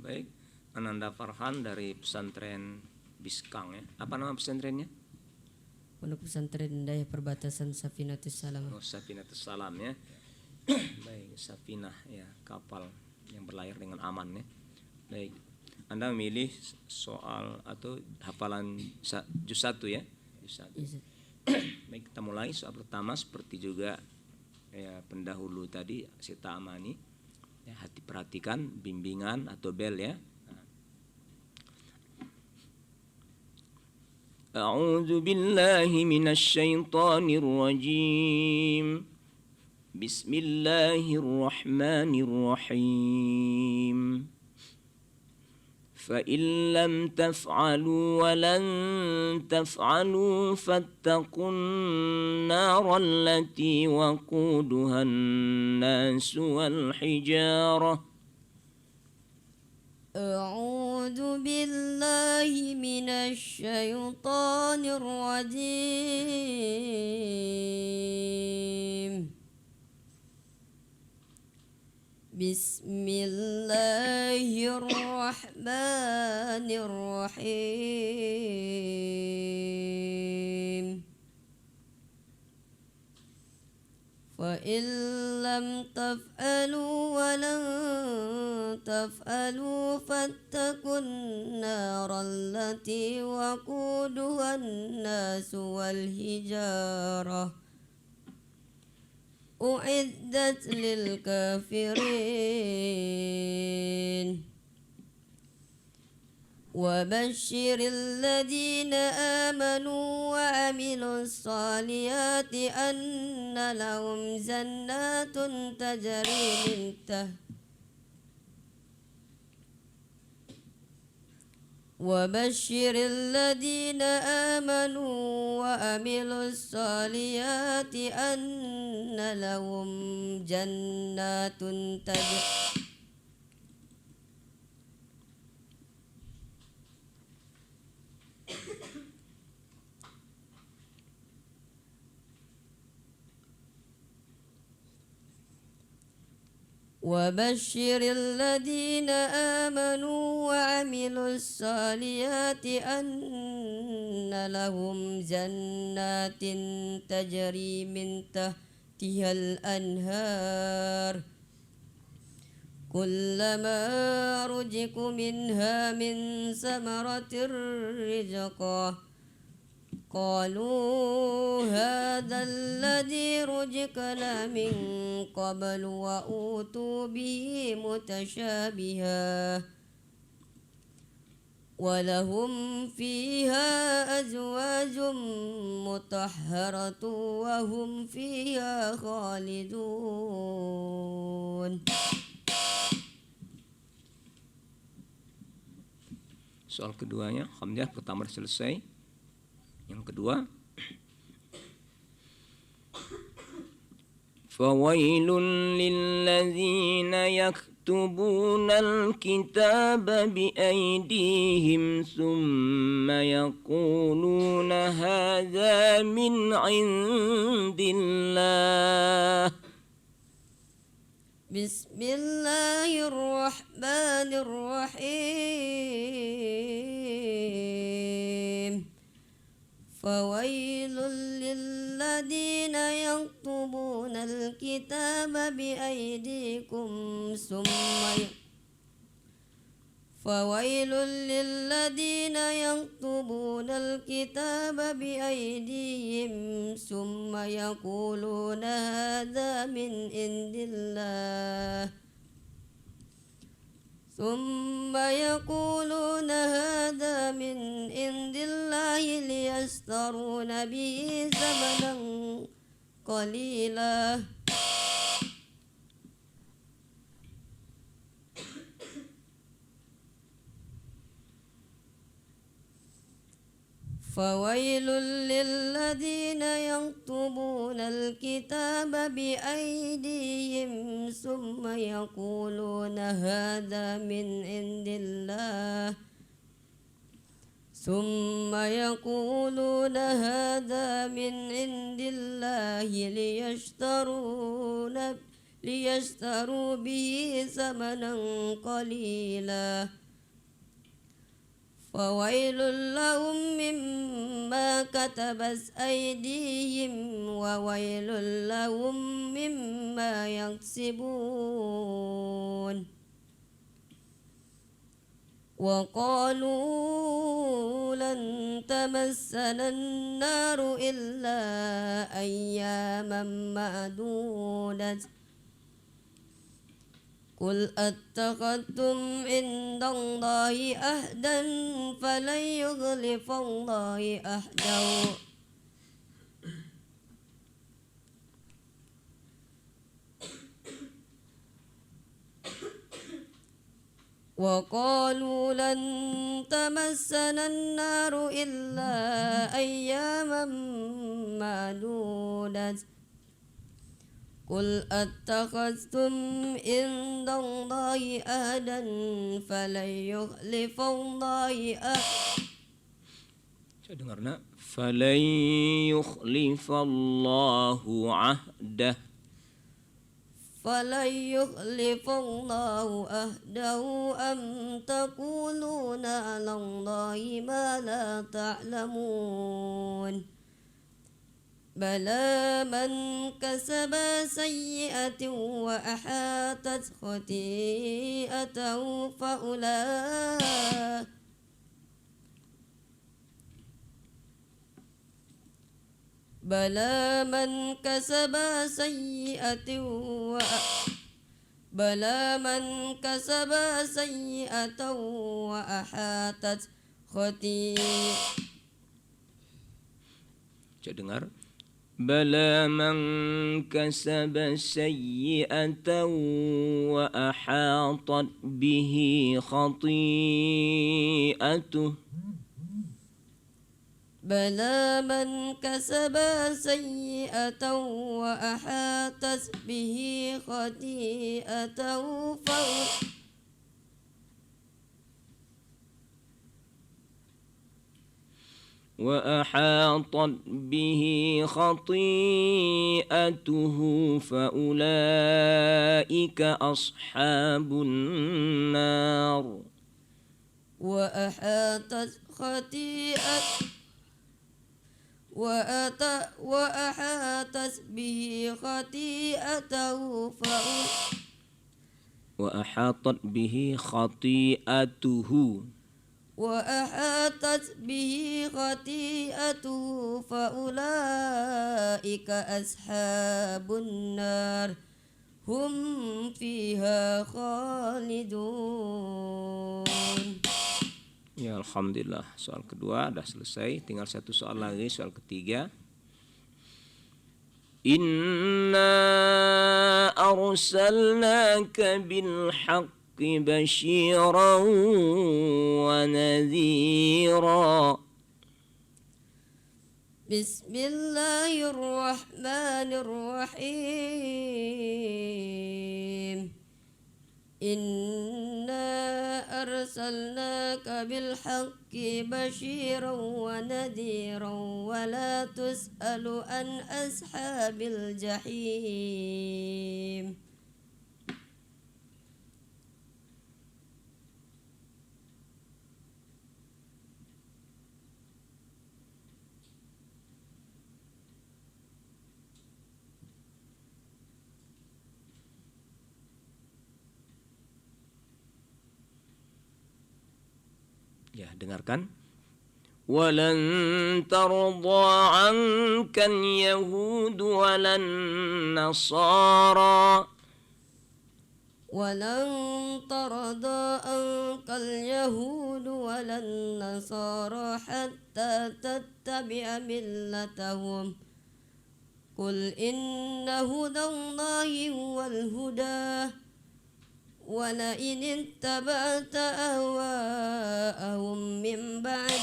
Baik, Ananda Farhan dari pesantren Biskang ya. Apa nama pesantrennya? Pondok Pesantren Daya Perbatasan Safinatus Salam. Oh, Safinatus Salam ya. Baik, Safinah ya, kapal yang berlayar dengan aman ya. Baik, Anda memilih soal atau hafalan juz 1 ya. Juz 1. Yes. Baik, kita mulai soal pertama seperti juga ya, pendahulu tadi Sita Amani ya, hati perhatikan bimbingan atau bel ya. A'udzu billahi minasy syaithanir rajim. Bismillahirrahmanirrahim. فإن لم تفعلوا ولن تفعلوا فاتقوا النار التي وقودها الناس والحجارة. أعوذ بالله من الشيطان الرجيم. بسم الله الرحمن الرحيم. فإن لم تفعلوا ولن تفعلوا فاتقوا النار التي وقودها الناس والحجارة أعدت للكافرين. وبشر الذين آمنوا وعملوا الصالحات أن لهم جنات تجري من تحتها وبشر الذين آمنوا وعملوا الصالحات أن لهم جنات تجري وبشر الذين آمنوا وعملوا الصالحات أن لهم جنات تجري من تحتها الأنهار كلما رزقوا منها من ثمرة رزقا قالوا هذا الذي رزقنا من قبل وأوتوا به متشابها ولهم فيها أزواج مطهرة وهم فيها خالدون. Soal keduanya, alhamdulillah pertama selesai. Yang kedua, فويل للذين يكتبون الكتاب بأيديهم ثم يقولون هذا من عند الله. بسم الله الرحمن الرحيم. فويل للذين يكتبون الكتاب بأيديكم فويل للذين يكتبون الكتاب بأيديهم ثم يقولون هذا من عند الله ليشترون به ثمنا قليلا فويل للذين يكتبون الكتاب بأيديهم ثم يقولون هذا من عند الله ليشتروا به ثمنا قليلا فويل لهم مما كتبت أيديهم وويل لهم مما يكسبون وقالوا لن تمسنا النار إلا أياما معدودة قل أتخذتم عند الله عهدا فلن يخلف الله عهده وقالوا لن تمسنا النار إلا أياما معدودة قل أتخذتم عند الله عهدا فلن يخلف الله عهده Saya dengar nak. فَلَنْ يُخْلِفَ اللَّهُ عَهْدَهُ فلن يخلف الله عهده أم تقولون على الله ما لا تعلمون بلى من كسب سيئة وأحاطت خطيئته فأولئك بلى من كسب سيئة وأحاطت خطيئته Saya dengar. بلى من كسب سيئة وأحاطت به خطيئته بلى من كسب سيئة وأحاطت به خطيئته فأولئك أصحاب النار وأحاطت به خطيئته وأحاطت به خطيئته فأولئك أصحاب النار هم فيها خالدون. Ya, alhamdulillah. Soal kedua sudah selesai. Tinggal satu soal lagi, soal ketiga. Inna arsalnaka bil haqqi basyiran wa nadhira. Bismillahirrahmanirrahim. Inna arsalnaka bilhaqqi basyiran wa nadhiran wa la tus'alu an ashabil jahim. Ya, dengarkan. Walan tarda 'anka al-yahud walan nasara. Walan tarda 'anka al-yahud walan nasara hatta tattabi'a millatahum. Qul inna hudallahi huwal huda. ولئن اتبعت أهواءهم من بعد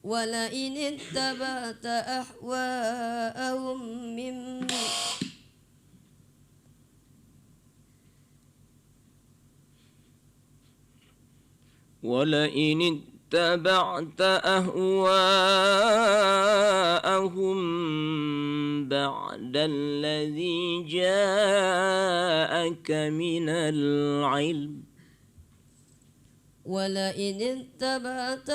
ولئن اتبعت أهواءهم من ولئن اتبعت أهواءهم بعد الذي جاءك من العلم ولئن اتبعت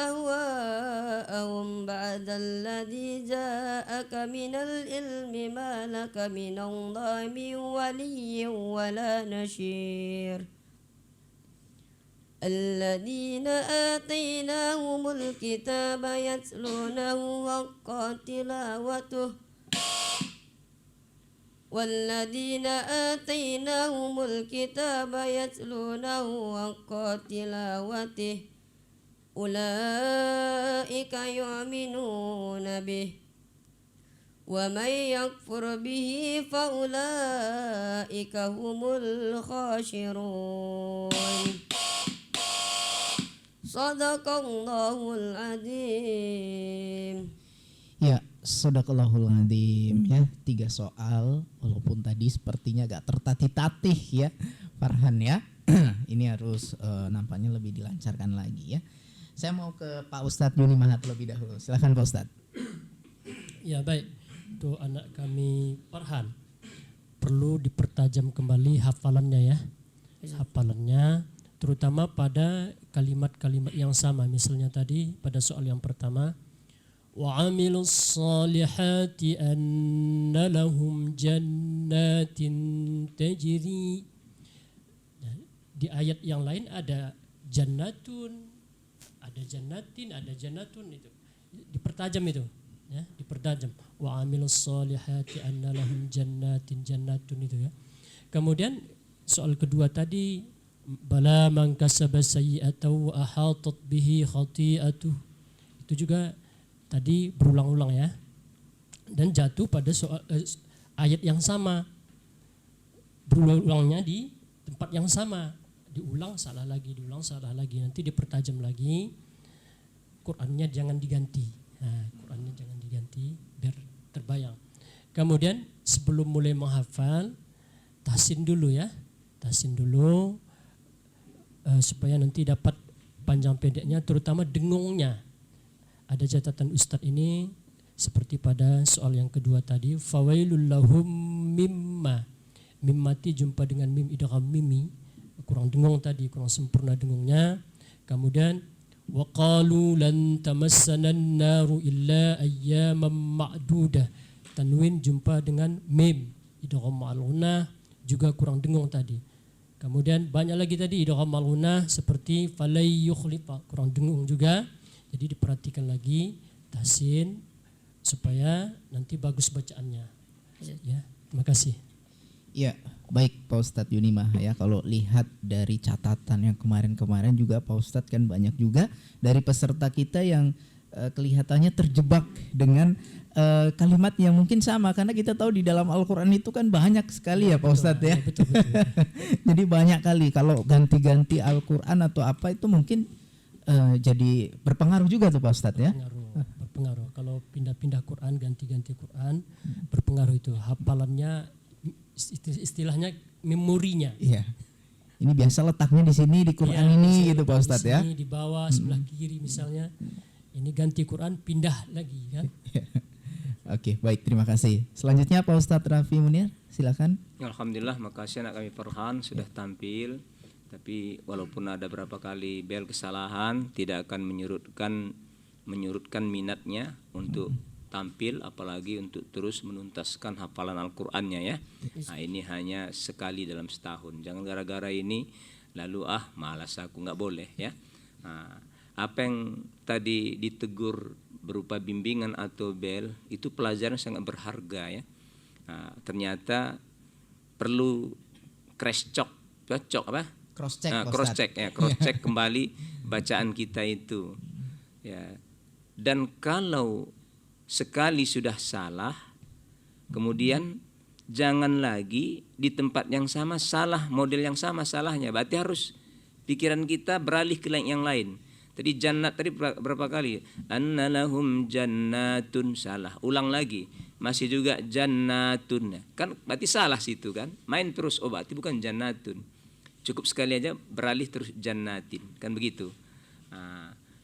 أهواءهم بعد الذي جاءك من العلم ما لك من الله من ولي ولا نصير الذين آتيناهم الكتاب يتلونه حق تلاوته والذين آتيناهم الكتاب يتلونه حق تلاوته أولئك يؤمنون به ومن يكفر به فأولئك هم الخاسرون صدق الله العظيم. Ya, Shadaqallahul Adzim ya, 3 soal walaupun tadi sepertinya agak tertatih-tatih ya Farhan ya. Ini harus nampaknya lebih dilancarkan lagi ya. Saya mau ke Pak Ustadz Yuni Mahat terlebih dahulu. Silakan Pak Ustadz. Ya baik, untuk anak kami Farhan perlu dipertajam kembali hafalannya ya. Hafalannya terutama pada kalimat-kalimat yang sama. Misalnya tadi pada soal yang pertama, وَعَمِلُوا الصَّالِحَاتِ أَنَّ لَهُمْ جَنَّاتٍ تَجْرِي. Di ayat yang lain ada jannatun, ada jannatin, ada jannatun, itu dipertajam itu ya, dipertajam. وَعَمِلُوا الصَّالِحَاتِ أَنَّ لَهُمْ جَنَّاتٍ jannatun itu ya. Kemudian soal kedua tadi, bala man kasaba sayyi'atan wa ahatat bihi khati'atuh, itu juga tadi berulang-ulang ya, dan jatuh pada soal ayat yang sama, berulang-ulangnya di tempat yang sama, diulang salah lagi, nanti dipertajam lagi. Qurannya jangan diganti, Qurannya jangan diganti biar terbayang. Kemudian sebelum mulai menghafal, tahsin dulu ya, supaya nanti dapat panjang pendeknya, terutama dengungnya. Ada catatan Ustadz ini seperti pada soal yang kedua tadi, fawailul lahum mimma. Mimmati jumpa dengan mim idgham mimi, kurang dengung tadi, kurang sempurna dengungnya. Kemudian waqalu lan tamassana an-naru illa ayyaman ma'dudah. Tanwin jumpa dengan mim idgham ma'al-ghunnah, juga kurang dengung tadi. Kemudian banyak lagi tadi idgham ma'al-ghunnah seperti falay yukhlifa, kurang dengung juga. Jadi diperhatikan lagi tahsin supaya nanti bagus bacaannya. Ya, terima kasih. Ya, baik Pak Ustadz Yuni Maha ya. Kalau lihat dari catatan yang kemarin-kemarin juga Pak Ustadz kan banyak juga dari peserta kita yang kelihatannya terjebak dengan kalimat yang mungkin sama, karena kita tahu di dalam Al-Quran itu kan banyak sekali ya Pak Ustadz ya. Betul. Jadi banyak kali kalau ganti-ganti Al-Quran atau apa itu mungkin jadi berpengaruh juga tuh Pak Ustadz ya. Berpengaruh. Kalau pindah-pindah Quran, ganti-ganti Quran, berpengaruh itu. Hafalannya, istilahnya memorinya. Iya. Ini biasa letaknya di sini di Quran ya, ini gitu Pak Ustadz ya. Di bawah sebelah kiri misalnya. Ini ganti Quran, pindah lagi kan. Oke, baik, terima kasih. Selanjutnya Pak Ustadz Raffi Munir, silakan. Alhamdulillah, makasih anak kami Farhan sudah tampil. Tapi walaupun ada berapa kali bel kesalahan, tidak akan menyurutkan minatnya untuk tampil, apalagi untuk terus menuntaskan hafalan Al-Qur'annya ya. Nah, ini hanya sekali dalam setahun. Jangan gara-gara ini lalu malas aku, nggak boleh ya. Nah, apa yang tadi ditegur berupa bimbingan atau bel itu pelajaran sangat berharga ya. Nah, ternyata perlu cross check kembali bacaan kita itu ya. Dan kalau sekali sudah salah, kemudian jangan lagi di tempat yang sama salah, model yang sama salahnya. Berarti harus pikiran kita beralih ke yang lain. Tadi jannat tadi berapa kali? Annalahum jannatun, salah. Ulang lagi. Masih juga jannatun. Kan berarti salah situ kan? Main terus, oh berarti bukan jannatun. Cukup sekali aja beralih terus jannatin. Kan begitu.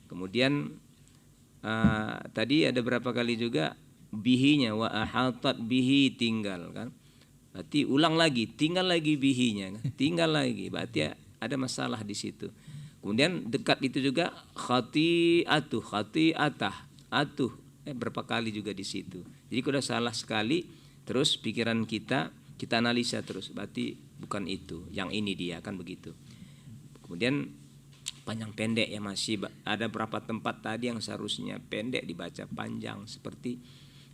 Kemudian tadi ada berapa kali juga bihinya, wa ahatat bihi, tinggal kan? Berarti ulang lagi, tinggal lagi bihinya, kan? Tinggal lagi. Berarti ada masalah di situ. Kemudian dekat itu juga khati'atah, berapa kali juga di situ. Jadi kalau salah sekali, terus pikiran kita analisa terus, berarti bukan itu, yang ini dia, kan begitu. Kemudian panjang pendek ya, masih ada berapa tempat tadi yang seharusnya pendek dibaca panjang, seperti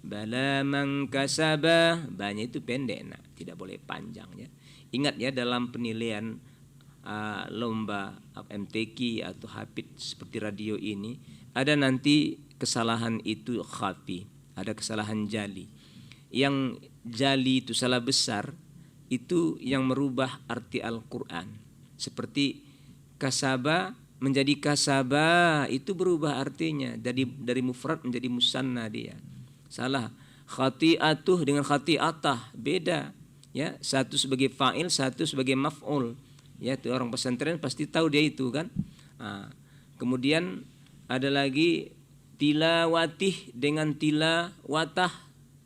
bala man kasaba, banyak itu pendek, nah tidak boleh panjang ya. Ingat ya, dalam penilaian lomba MTQ atau hafid seperti radio ini, ada nanti kesalahan itu khafi, ada kesalahan jali. Yang jali itu salah besar, itu yang merubah arti Al-Quran. Seperti kasaba menjadi kasaba, itu berubah artinya dari mufrad menjadi musanna dia. Salah. Khati'atuh dengan khati'atah beda ya, satu sebagai fa'il, satu sebagai maf'ul. Ya, itu orang pesantren pasti tahu dia itu kan. Kemudian ada lagi tilawatih dengan tilawatah,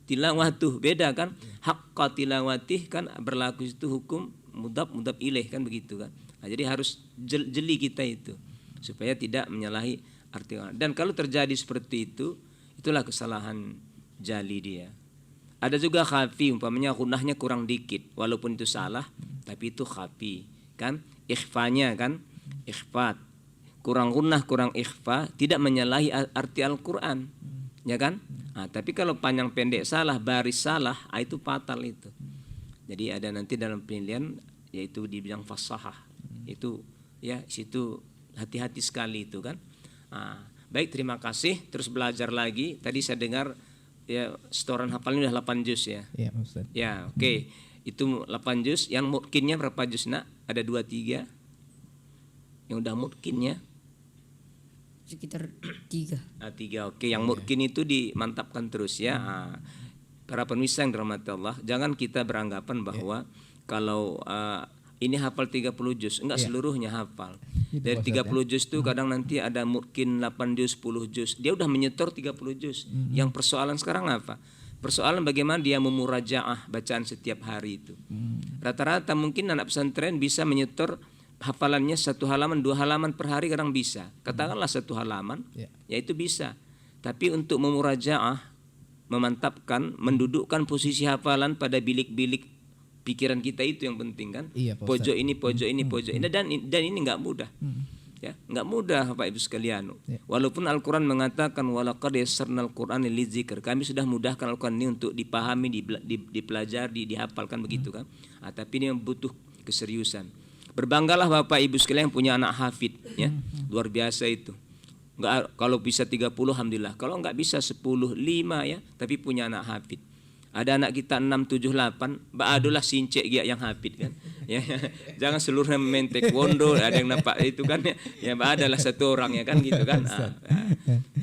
tilawatuh beda kan. Haqqa tilawatih kan berlaku itu hukum mudhaf ilaih kan begitu kan. Jadi harus jeli kita itu supaya tidak menyalahi arti orang. Dan kalau terjadi seperti itu, itulah kesalahan jali dia. Ada juga khafi, umpamanya gunahnya kurang dikit, walaupun itu salah, tapi itu khafi. Kan ikhfanya kan, ikhfat kurang gunah, kurang ikhfa, tidak menyalahi arti Al-Quran ya kan. Tapi kalau panjang pendek salah, baris salah, itu fatal itu. Jadi ada nanti dalam penilaian yaitu di bidang fasahah itu ya, situ hati-hati sekali itu kan. Baik, terima kasih. Terus belajar lagi. Tadi saya dengar ya setoran hafalnya udah 8 juz ya. Iya Ustaz. Ya oke. Itu 8 juz. Yang mungkinnya berapa juz nak? Ada 2-3 yang udah mungkinnya Sekitar 3. 3 oke. Yang mungkin itu dimantapkan terus ya. Para pemirsa yang dirahmati Allah, jangan kita beranggapan bahwa kalau ini hafal 30 juz, enggak seluruhnya hafal. Dari 30 juz itu kadang nanti ada mungkin 8 juz, 10 juz. Dia udah menyetor 30 juz. Yang persoalan sekarang apa? Persoalan bagaimana dia memurajaah bacaan setiap hari itu. Rata-rata mungkin anak pesantren bisa menyetor hafalannya 1 halaman, 2 halaman per hari, kadang bisa. Katakanlah 1 halaman, ya itu bisa. Tapi untuk memurajaah, memantapkan, mendudukkan posisi hafalan pada bilik-bilik pikiran kita itu yang penting kan. Pojok ini, pojok ini, pojok ini, dan ini nggak mudah. Ya, nggak mudah Bapak Ibu sekalian. Walaupun Al-Quran mengatakan walaqad yassarnal Qur'ana lidzikr, kami sudah mudahkan Al-Quran ini untuk dipahami, dipelajari, dihafalkan begitu kan. Tapi ini butuh keseriusan. Berbanggalah Bapak Ibu sekalian yang punya anak hafid ya. Luar biasa itu. Nggak, kalau bisa 30 alhamdulillah. Kalau nggak bisa 10, 5 ya, tapi punya anak hafid. Ada anak kita 6, 7, 8, adulah sincek dia yang hafid kan. Ya, jangan seluruhnya main taekwondo, ada yang nampak itu kan ya. Ya adalah 1 orang ya kan gitu kan.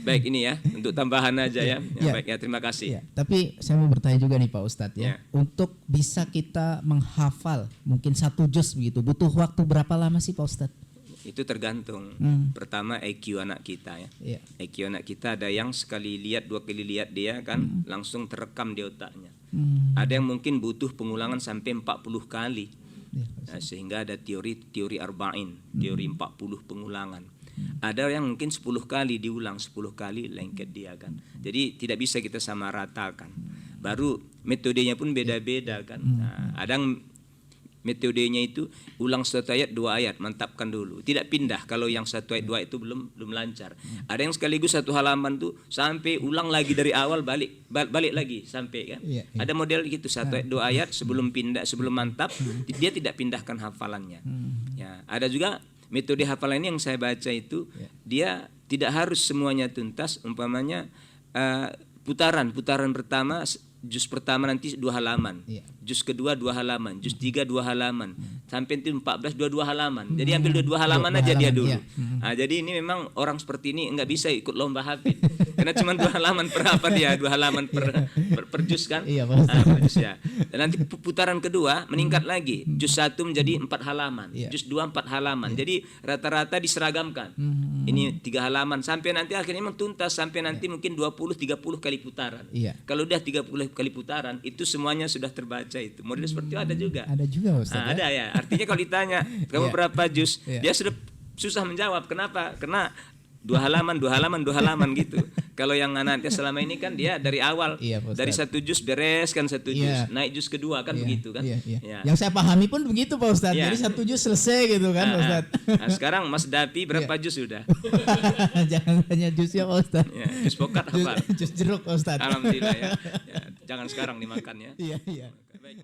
Baik, ini ya untuk tambahan aja ya. Baik ya, terima kasih. Tapi saya mau bertanya juga nih Pak Ustadz ya. Untuk bisa kita menghafal mungkin 1 juz begitu, butuh waktu berapa lama sih Pak Ustadz? Itu tergantung. Pertama IQ anak kita ya. IQ anak kita ada yang sekali lihat, 2 kali lihat dia kan langsung terekam di otaknya. Ada yang mungkin butuh pengulangan sampai 40 kali. Sehingga ada teori arba'in, teori 40 pengulangan. Ada yang mungkin 10 kali diulang, 10 kali lengket dia kan. Jadi tidak bisa kita samaratakan. Baru metodenya pun beda-beda kan. Ada yang metodenya itu ulang 1 ayat 2 ayat, mantapkan dulu, tidak pindah kalau yang 1 ayat 2 itu belum lancar. Ada yang sekaligus 1 halaman tuh sampai ulang lagi dari awal, balik lagi sampai kan. Ada model gitu 1 ayat 2 ayat sebelum pindah, sebelum mantap dia tidak pindahkan hafalannya. Ya, ada juga metode hafalan ini yang saya baca itu dia tidak harus semuanya tuntas. Umpamanya putaran pertama, juz pertama nanti 2 halaman. juz kedua 2 halaman, juz 3 2 halaman, sampai itu 14 2 halaman. Jadi ambil 2 halaman aja dia dulu. Iya. Nah, jadi ini memang orang seperti ini nggak bisa ikut lomba hafid. Karena cuma 2 halaman per apa dia, 2 halaman per juz kan? Iya, Pak Ustaz. Per juz ya. Dan nanti putaran kedua meningkat lagi. Juz 1 menjadi 4 halaman, Iya. juz 2 4 halaman. Jadi rata-rata diseragamkan. Ini 3 halaman sampai nanti akhirnya memang tuntas sampai nanti mungkin 20 30 kali putaran. Iya. Kalau udah 30 kali putaran itu semuanya sudah terbaca itu. Model seperti itu ada juga. Ada juga Ustaz. Nah, ada ya. Artinya kalau ditanya kamu Iya. berapa juz, Iya. dia sudah susah menjawab. Kenapa? Karena 2 halaman gitu. Kalau yang anaknya selama ini kan dia dari awal Iya, Pak Ustaz. dari 1 juz bereskan 1 juz, Iya. naik juz kedua kan Iya, begitu kan. iya, iya. Ya. Yang saya pahami pun begitu Pak Ustadz. Iya. Jadi 1 juz selesai gitu kan Pak Nah, Ustadz. nah, sekarang Mas Dapi berapa juz sudah? Jangan hanya juz ya Pak Ustadz. Ya, juz pokat Juz, hafal. juz jeruk Pak Ustadz. Alhamdulillah ya. Ya, jangan sekarang dimakan ya. Iya, iya. Baik,